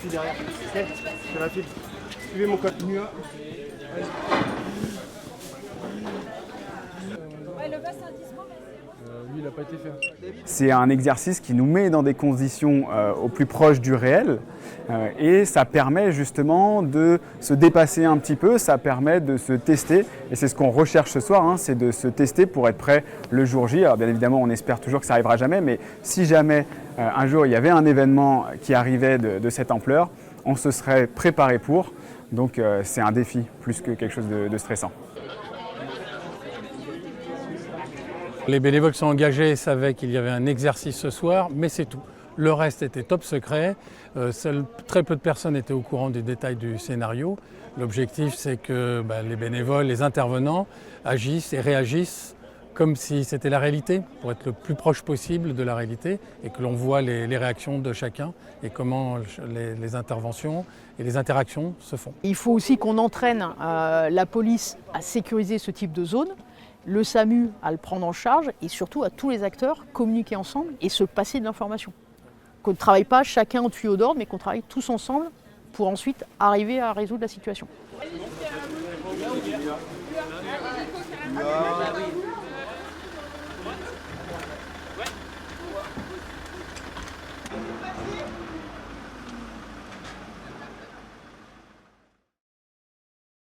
suis derrière. C'est la file. Suivez mon code. Lui, il n'a pas été fait. C'est un exercice qui nous met dans des conditions au plus proche du réel et ça permet justement de se dépasser un petit peu, ça permet de se tester et c'est ce qu'on recherche ce soir, hein, c'est de se tester pour être prêt le jour J. Alors bien évidemment on espère toujours que ça n'arrivera jamais, mais si jamais un jour il y avait un événement qui arrivait de cette ampleur, on se serait préparé pour, donc c'est un défi plus que quelque chose de stressant. Les bénévoles qui sont engagés savaient qu'il y avait un exercice ce soir, mais c'est tout. Le reste était top secret. Très peu de personnes étaient au courant des détails du scénario. L'objectif, c'est que les bénévoles, les intervenants agissent et réagissent comme si c'était la réalité, pour être le plus proche possible de la réalité et que l'on voit les réactions de chacun et comment les interventions et les interactions se font. Il faut aussi qu'on entraîne la police à sécuriser ce type de zone, le SAMU à le prendre en charge et surtout à tous les acteurs communiquer ensemble et se passer de l'information. Qu'on ne travaille pas chacun au tuyau d'ordre, mais qu'on travaille tous ensemble pour ensuite arriver à résoudre la situation.